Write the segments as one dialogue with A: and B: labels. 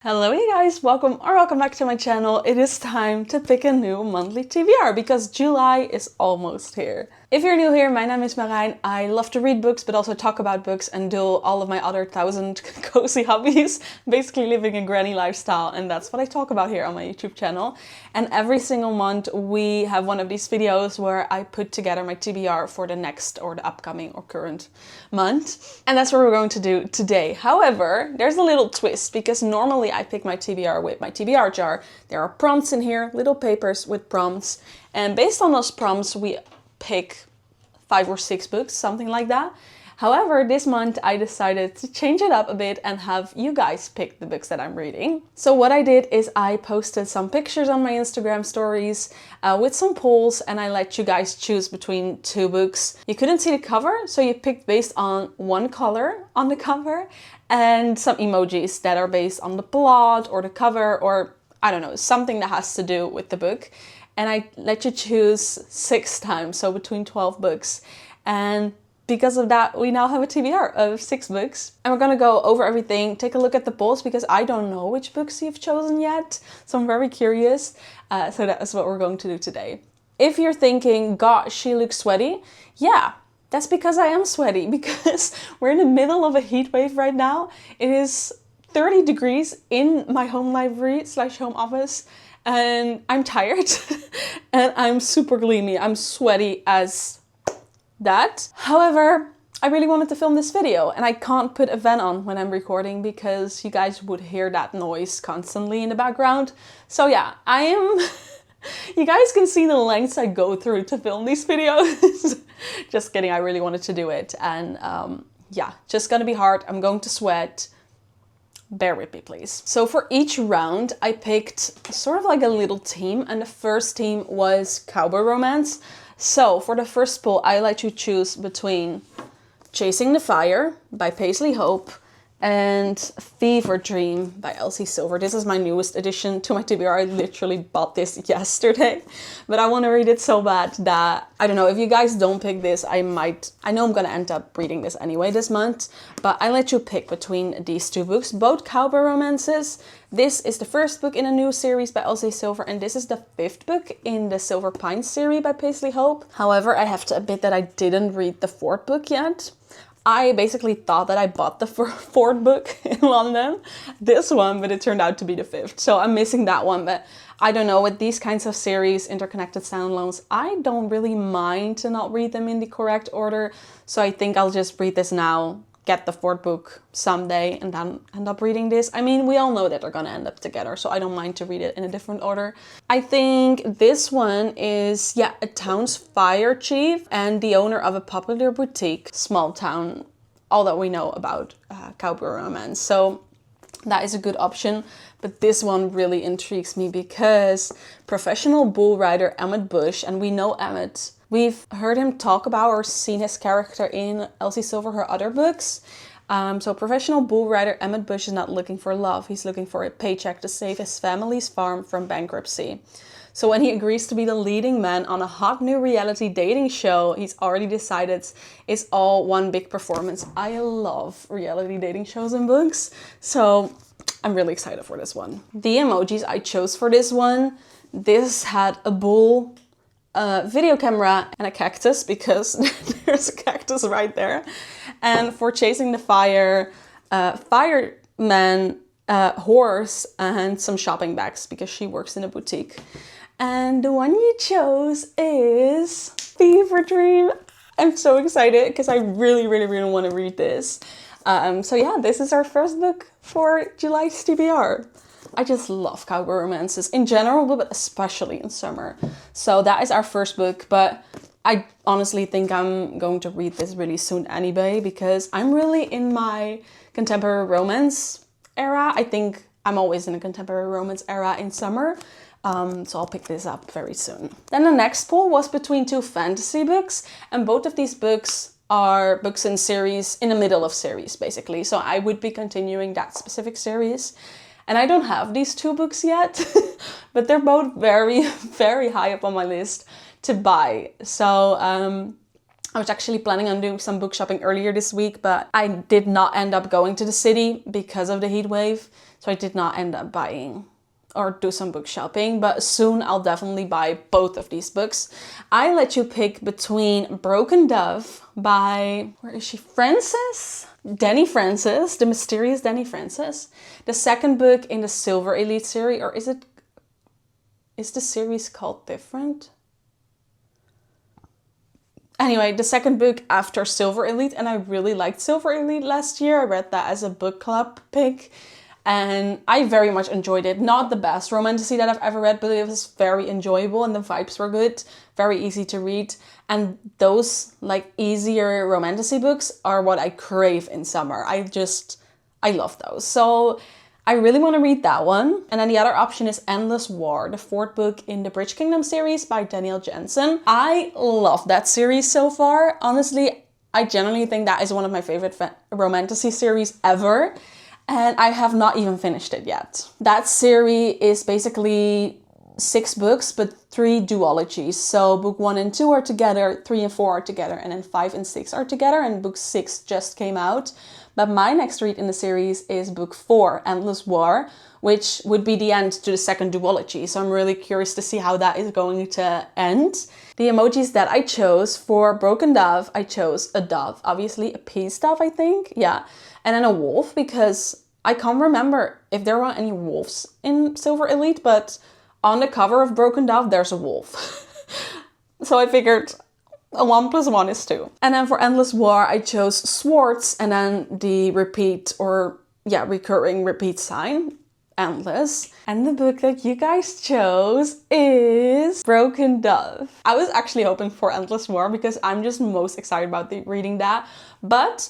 A: Hello you guys, welcome back to my channel. It is time to pick a new monthly TBR because July is almost here. If you're new here, my name is Marijn. I love to read books but also talk about books and do all of my other 1,000 cozy hobbies, basically living a granny lifestyle, and that's what I talk about here on my YouTube channel. And every single month we have one of these videos where I put together my TBR for the next or the upcoming or current month. And that's what we're going to do today. However, there's a little twist because normally I pick my TBR with my TBR jar. There are prompts in here, little papers with prompts. And based on those prompts, we pick 5 or 6 books, something like that. However, this month I decided to change it up a bit and have you guys pick the books that I'm reading. So what I did is I posted some pictures on my Instagram stories with some polls, and I let you guys choose between 2 books. You couldn't see the cover, so you picked based on one color on the cover and some emojis that are based on the plot or the cover or I don't know, something that has to do with the book. And I let you choose 6 times, so between 12 books. And because of that, we now have a TBR of 6 books. And we're gonna go over everything, take a look at the polls, because I don't know which books you've chosen yet. So I'm very curious. So that's what we're going to do today. If you're thinking, gosh, she looks sweaty. Yeah, that's because I am sweaty, because we're in the middle of a heat wave right now. It is 30 degrees in my home library / home office. And I'm tired and I'm super gleamy. I'm sweaty as that. However, I really wanted to film this video and I can't put a fan on when I'm recording because you guys would hear that noise constantly in the background. So yeah, you guys can see the lengths I go through to film these videos. Just kidding, I really wanted to do it. And yeah, just gonna be hard. I'm going to sweat. Bear with me, please. So for each round, I picked sort of like a little team, and the first team was cowboy romance. So for the first poll, I let you choose between Chasing the Fire by Paisley Hope and Fever Dream by Elsie Silver. This is my newest addition to my TBR. I literally bought this yesterday, but I want to read it so bad that, I don't know, if you guys don't pick this, I know I'm gonna end up reading this anyway this month, but I let you pick between these 2 books, both cowboy romances. This is the first book in a new series by Elsie Silver, and this is the 5th book in the Silver Pines series by Paisley Hope. However, I have to admit that I didn't read the 4th book yet. I basically thought that I bought the 4th book in London, this one, but it turned out to be the 5th. So I'm missing that one, but I don't know, with these kinds of series, interconnected standalones, I don't really mind to not read them in the correct order. So I think I'll just read this now, get the 4th book someday, and then end up reading this. I mean, we all know that they're gonna end up together, so I don't mind to read it in a different order. I think this one is, yeah, a town's fire chief and the owner of a popular boutique, small town, all that we know about cowboy romance. So that is a good option, but this one really intrigues me because professional bull rider Emmett Bush, and we know Emmett, we've heard him talk about or seen his character in Elsie Silver, her other books. So professional bull rider Emmett Bush is not looking for love. He's looking for a paycheck to save his family's farm from bankruptcy. So when he agrees to be the leading man on a hot new reality dating show, he's already decided it's all one big performance. I love reality dating shows and books, so I'm really excited for this one. The emojis I chose for this one, this had a bull, video camera, and a cactus, because there's a cactus right there. And for Chasing the Fire, fireman, horse, and some shopping bags, because she works in a boutique. And the one you chose is Fever Dream. I'm so excited because I really want to read this. So yeah, this is our first book for July's TBR. I just love cowboy romances in general, but especially in summer. So that is our first book, but I honestly think I'm going to read this really soon anyway, because I'm really in my contemporary romance era. I think I'm always in a contemporary romance era in summer. So I'll pick this up very soon. Then the next poll was between 2 fantasy books, and both of these books are books in series, in the middle of series basically. So I would be continuing that specific series. And I don't have these 2 books yet, but they're both very high up on my list to buy. So I was actually planning on doing some book shopping earlier this week, but I did not end up going to the city because of the heat wave. so I did not end up buying or do some book shopping, but soon I'll definitely buy both of these books. I let you pick between Broken Dove by, where is she? Danny Francis, the mysterious Danny Francis. The second book in the Silver Elite series, or is the series called different? Anyway, the second book after Silver Elite, and I really liked Silver Elite last year. I read that as a book club pick, and I very much enjoyed it. Not the best romantasy that I've ever read, but it was very enjoyable and the vibes were good, very easy to read. And those like easier romantasy books are what I crave in summer. I love those. So I really want to read that one. And then the other option is Endless War, the fourth book in the Bridge Kingdom series by Danielle Jensen. I love that series so far. Honestly, I genuinely think that is one of my favorite romantasy series ever. And I have not even finished it yet. That series is basically 6 books, but 3 duologies. So book 1 and 2 are together, 3 and 4 are together, and then 5 and 6 are together, and book 6 just came out. But my next read in the series is book 4, Endless War, which would be the end to the second duology. So I'm really curious to see how that is going to end. The emojis that I chose for Broken Dove, I chose a dove, obviously a peace dove, I think. Yeah. And then a wolf, because I can't remember if there were any wolves in Silver Elite, but on the cover of Broken Dove, there's a wolf. So I figured a 1 + 1 is 2. And then for Endless War, I chose swords and then the recurring repeat sign, endless. And the book that you guys chose is Broken Dove. I was actually hoping for Endless War because I'm just most excited about reading that. But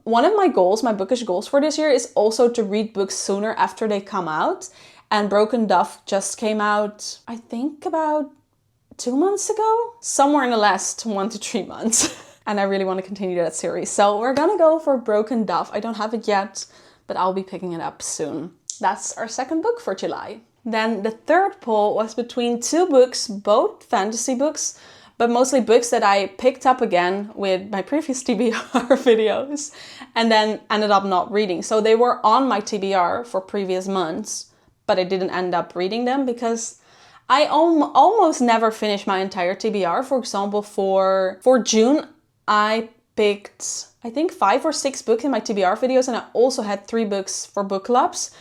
A: one of my goals, my bookish goals for this year, is also to read books sooner after they come out. And Broken Dove just came out, I think about 2 months ago? Somewhere in the last 1 to 3 months. And I really want to continue that series. So we're gonna go for Broken Dove. I don't have it yet, but I'll be picking it up soon. That's our second book for July. Then the third poll was between 2 books, both fantasy books, but mostly books that I picked up again with my previous TBR videos and then ended up not reading. So they were on my TBR for previous months, but I didn't end up reading them because I almost never finish my entire TBR. For example, for June, I picked, I think 5 or 6 books in my TBR videos, and I also had 3 books for book clubs.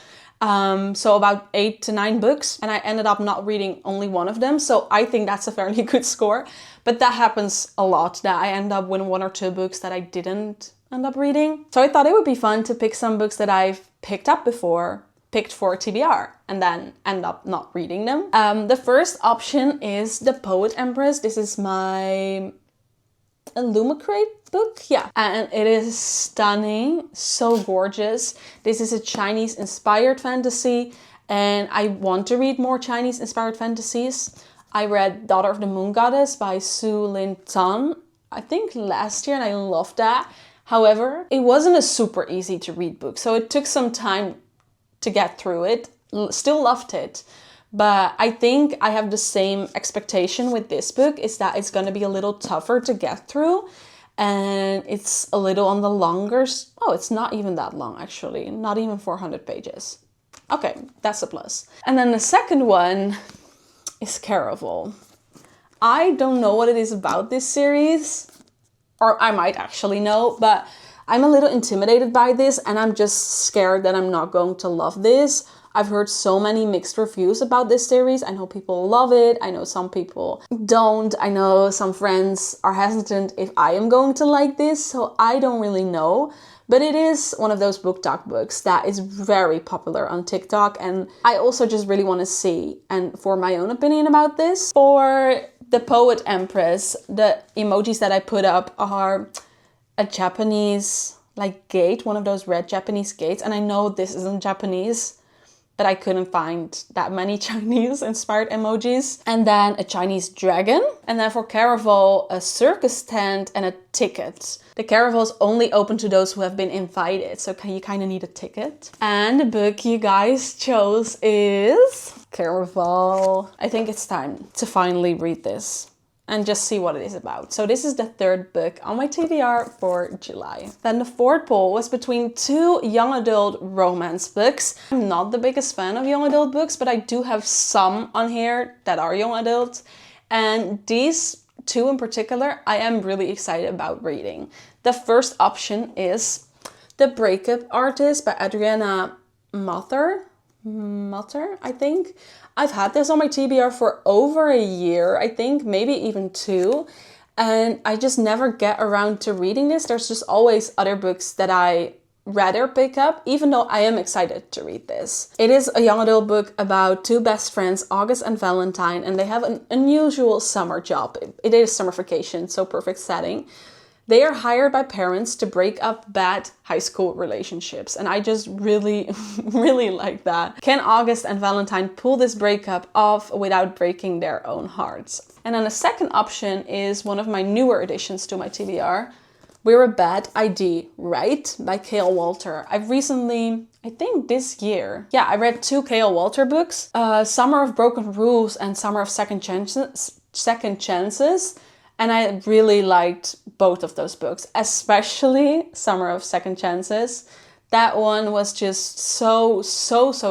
A: So about 8 to 9 books, and I ended up not reading only 1 of them. So I think that's a fairly good score, but that happens a lot, that I end up with 1 or 2 books that I didn't end up reading. So I thought it would be fun to pick some books that I've picked up before, picked for TBR, and then end up not reading them. The first option is The Poet Empress. This is my Illumicrate book, yeah, and it is stunning, so gorgeous. This is a Chinese inspired fantasy, and I want to read more Chinese inspired fantasies. I read Daughter of the Moon Goddess by Su Lin Tan, I think last year, and I loved that. However, it wasn't a super easy to read book, so it took some time to get through it. Still loved it. But I think I have the same expectation with this book, is that it's going to be a little tougher to get through. And it's a little on the longer... Oh, it's not even that long, actually. Not even 400 pages. Okay, that's a plus. And then the second one is Caraval. I don't know what it is about this series. Or I might actually know, but I'm a little intimidated by this. And I'm just scared that I'm not going to love this. I've heard so many mixed reviews about this series. I know people love it. I know some people don't. I know some friends are hesitant if I am going to like this. So I don't really know. But it is one of those book talk books that is very popular on TikTok. And I also just really want to see and form my own opinion about this. For The Poet Empress, the emojis that I put up are a Japanese like gate, one of those red Japanese gates. And I know this isn't Japanese, but I couldn't find that many Chinese inspired emojis. And then a Chinese dragon. And then for Caraval, a circus tent and a ticket. The Caraval is only open to those who have been invited, so you kind of need a ticket. And the book you guys chose is Caraval. I think it's time to finally read this. and just see what it is about. So this is the third book on my TBR for July. Then the fourth poll was between two young adult romance books. I'm not the biggest fan of young adult books, but I do have some on here that are young adult. And these two in particular, I am really excited about reading. The first option is The Breakup Artist by Adriana Mutter, I think. I've had this on my TBR for over a year, I think, maybe even 2. And I just never get around to reading this. There's just always other books that I rather pick up, even though I am excited to read this. It is a young adult book about two best friends, August and Valentine, and they have an unusual summer job. It is summer vacation, so perfect setting. They are hired by parents to break up bad high school relationships. And I just really, really like that. Can August and Valentine pull this breakup off without breaking their own hearts? And then the second option is one of my newer additions to my TBR. We're a Bad ID, Right? By Kale Walter. I've recently, I think this year, I read 2 Kale Walter books. Summer of Broken Rules and Summer of Second Chances. And I really liked both of those books, especially Summer of Second Chances. That one was just so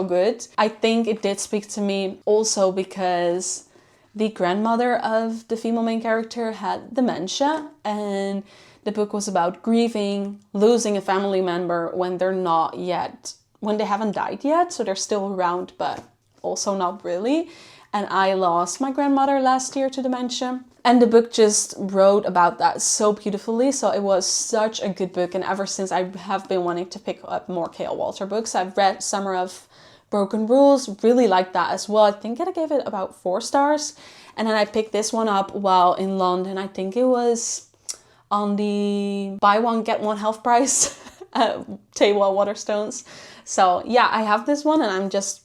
A: good. I think it did speak to me also because the grandmother of the female main character had dementia, and the book was about grieving, losing a family member when they haven't died yet, so they're still around, but also not really. And I lost my grandmother last year to dementia. And the book just wrote about that so beautifully. So it was such a good book. And ever since, I have been wanting to pick up more Kale Walter books. I've read Summer of Broken Rules, really liked that as well. I think I gave it about 4 stars. And then I picked this one up while in London. I think it was on the buy one, get one half price table at Waterstones. So yeah, I have this one and I'm just,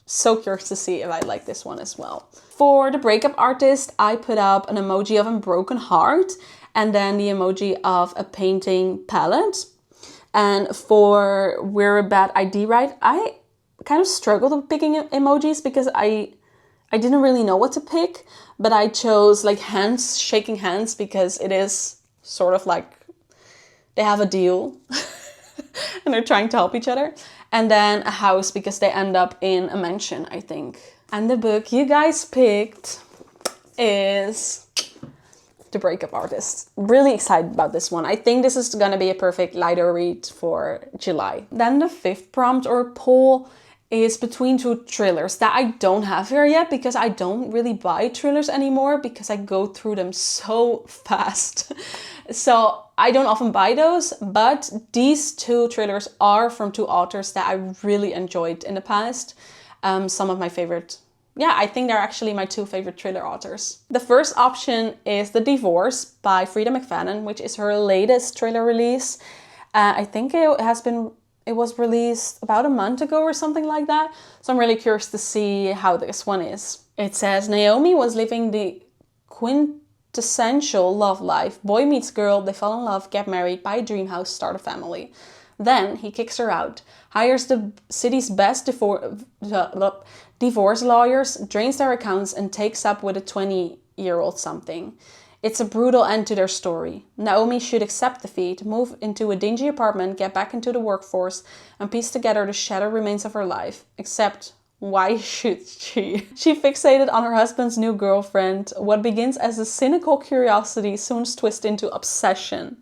A: so curious to see if I like this one as well. For The Breakup Artist, I put up an emoji of a broken heart and then the emoji of a painting palette. And for We're a Bad ID, Right? I kind of struggled with picking emojis because I didn't really know what to pick, but I chose like hands, shaking hands, because it is sort of like they have a deal and they're trying to help each other. And then a house because they end up in a mansion, I think. And the book you guys picked is The Breakup Artist. Really excited about this one. I think this is gonna be a perfect lighter read for July. Then the fifth prompt or poll is between 2 thrillers that I don't have here yet because I don't really buy thrillers anymore because I go through them so fast. So I don't often buy those, but these 2 thrillers are from 2 authors that I really enjoyed in the past. Some of my favorite, I think they're actually my 2 favorite thriller authors. The first option is The Divorce by Frida McFadden, which is her latest thriller release. I think it was released about a month ago or something like that. So I'm really curious to see how this one is. It says, Naomi was living the quintessential love life. Boy meets girl, they fall in love, get married, buy a dream house, start a family. Then he kicks her out, hires the city's best divorce lawyers, drains their accounts, and takes up with a 20-year-old something. It's a brutal end to their story. Naomi should accept defeat, move into a dingy apartment, get back into the workforce, and piece together the shattered remains of her life. Except, why should she? She fixated on her husband's new girlfriend. What begins as a cynical curiosity soon twists into obsession.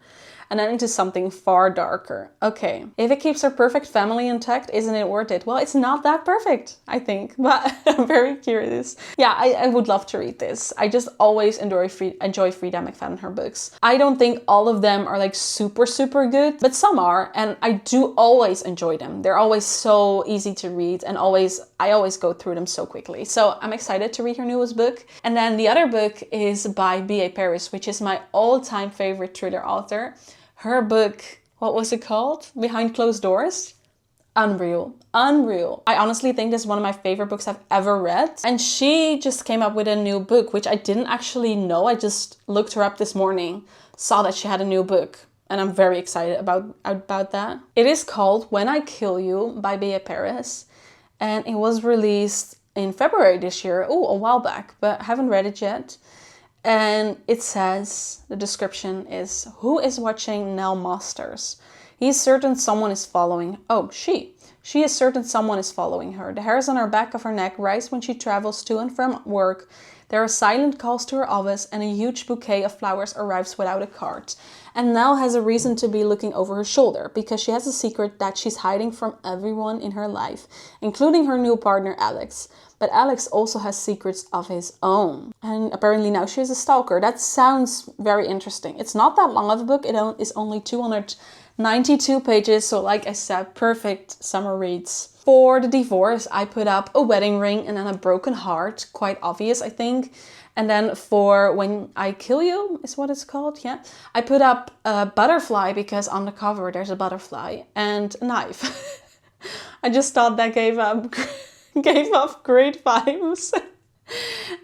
A: And then into something far darker. Okay, if it keeps her perfect family intact, isn't it worth it? Well, it's not that perfect, I think, but I'm very curious. Yeah, I would love to read this. I just always enjoy Frida McFadden, her books. I don't think all of them are like super good, but some are, and I do always enjoy them. They're always so easy to read, and I always go through them so quickly. So I'm excited to read her newest book. And then the other book is by B.A. Paris, which is my all-time favorite thriller author. Her book, what was it called? Behind Closed Doors? Unreal. I honestly think this is one of my favorite books I've ever read. And she just came up with a new book, which I didn't actually know. I just looked her up this morning, saw that she had a new book, and I'm very excited about that. It is called When I Kill You by B.A. Paris, and it was released in February this year. Oh, a while back, but haven't read it yet. And it says, the description is, who is watching Nell Masters? He is certain someone is following. Oh, she. She is certain someone is following her. The hairs on her back of her neck rise when she travels to and from work. There are silent calls to her office, and a huge bouquet of flowers arrives without a card. And Nell has a reason to be looking over her shoulder, because she has a secret that she's hiding from everyone in her life, including her new partner Alex. But Alex also has secrets of his own. And apparently now she is a stalker. That sounds very interesting. It's not that long of a book. It is only 292 pages. So like I said, perfect summer reads. For the divorce, I put up a wedding ring and then a broken heart. Quite obvious, I think. And then for When I Kill You, is what it's called, yeah. I put up a butterfly because on the cover there's a butterfly and a knife. I just thought that gave off great vibes.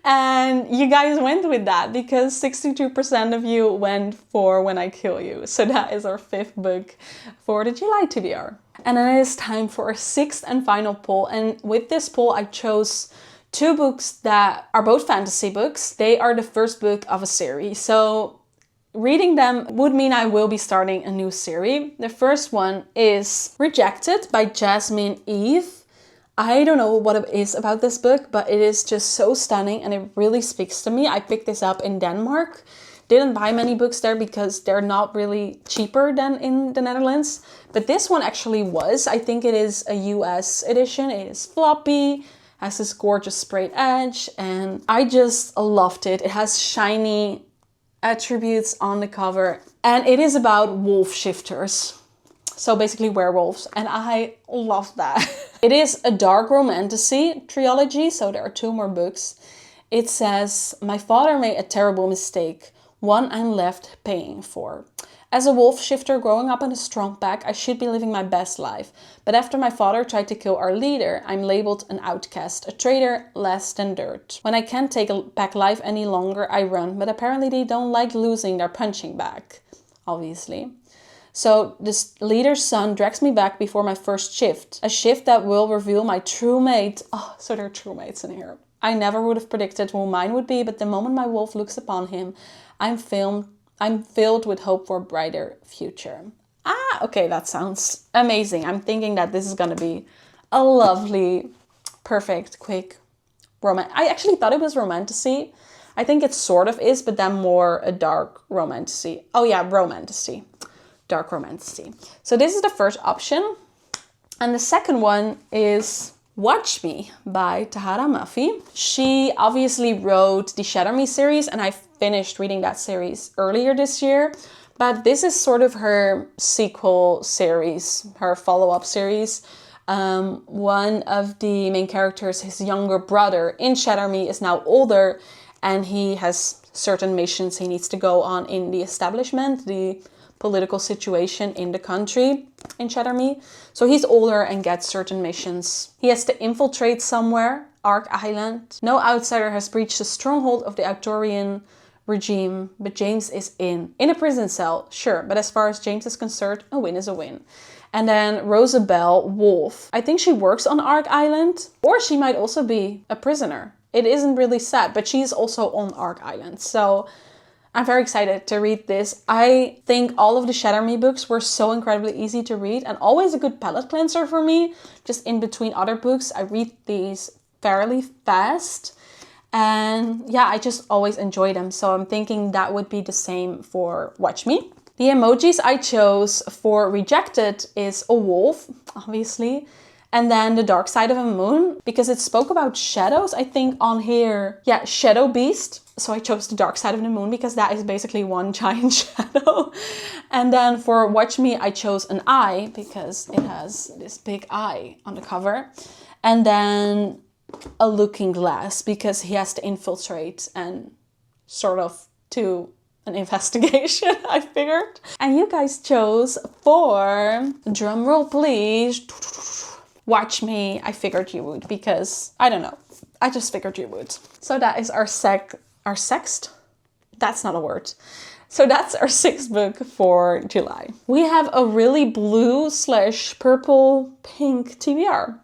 A: And you guys went with that because 62% of you went for When I Kill You. So that is our 5th book for the July TBR. And then it is time for our 6th and final poll. And with this poll, I chose 2 books that are both fantasy books. They are the first book of a series. So reading them would mean I will be starting a new series. The first one is Rejected by Jasmine Eve. I don't know what it is about this book, but it is just so stunning and it really speaks to me. I picked this up in Denmark. Didn't buy many books there because they're not really cheaper than in the Netherlands. But this one actually was. I think it is a US edition. It is floppy, has this gorgeous sprayed edge, and I just loved it. It has shiny attributes on the cover, and it is about wolf shifters. So basically werewolves, and I love that. It is a dark romantasy trilogy, so there are 2 more books. It says, my father made a terrible mistake, one I'm left paying for. As a wolf shifter growing up in a strong pack, I should be living my best life. But after my father tried to kill our leader, I'm labeled an outcast, a traitor, less than dirt. When I can't take a pack life any longer, I run, but apparently they don't like losing their punching bag, obviously. So this leader's son drags me back before my first shift. A shift that will reveal my true mate. Oh, so there are true mates in here. I never would have predicted who mine would be, but the moment my wolf looks upon him, I'm filled with hope for a brighter future. Okay, that sounds amazing. I'm thinking that this is gonna be a lovely, perfect, quick romance. I actually thought it was romantasy. I think it sort of is, but then more a dark romantasy. Oh yeah, romantasy. Dark romantasy. So this is the first option. And the second one is Watch Me by Tahara Mafi. She obviously wrote the Shatter Me series, and I finished reading that series earlier this year. But this is sort of her sequel series, her follow-up series. One of the main characters, his younger brother in Shatter Me, is now older, and he has certain missions he needs to go on in the establishment, the political situation in the country in Shatter Me. So he's older and gets certain missions. He has to infiltrate somewhere, Ark Island. No outsider has breached the stronghold of the Arcturian regime, but James is in a prison cell, sure, but as far as James is concerned, a win is a win. And then Rosabelle Wolf. I think she works on Ark Island, or she might also be a prisoner. It isn't really said, but she's also on Ark Island. So I'm very excited to read this. I think all of the Shatter Me books were so incredibly easy to read and always a good palate cleanser for me. Just in between other books, I read these fairly fast. And yeah, I just always enjoy them. So I'm thinking that would be the same for Watch Me. The emojis I chose for Rejected is a wolf, obviously. And then the dark side of a moon, because it spoke about shadows, I think on here. Yeah, shadow beast. So I chose the dark side of the moon because that is basically one giant shadow. And then for Watch Me, I chose an eye because it has this big eye on the cover. And then a looking glass because he has to infiltrate and sort of do an investigation, I figured. And you guys chose for, drumroll please, Watch Me. I figured you would because, I don't know, I just figured you would. So that is our sixth? That's not a word. So that's our 6th book for July. We have a really blue / purple pink TBR.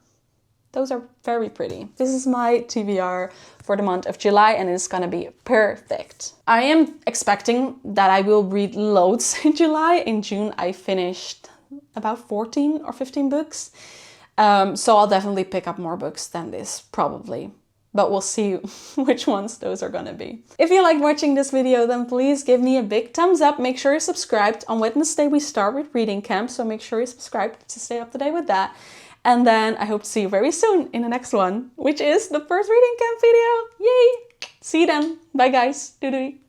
A: Those are very pretty. This is my TBR for the month of July and it's gonna be perfect. I am expecting that I will read loads in July. In June, I finished about 14 or 15 books. So I'll definitely pick up more books than this, probably. But we'll see which ones those are gonna be. If you liked watching this video, then please give me a big thumbs up. Make sure you're subscribed. On Wednesday, we start with reading camp, so make sure you're subscribed to stay up to date with that. And then I hope to see you very soon in the next one, which is the first reading camp video. Yay! See you then. Bye guys. Doei doei.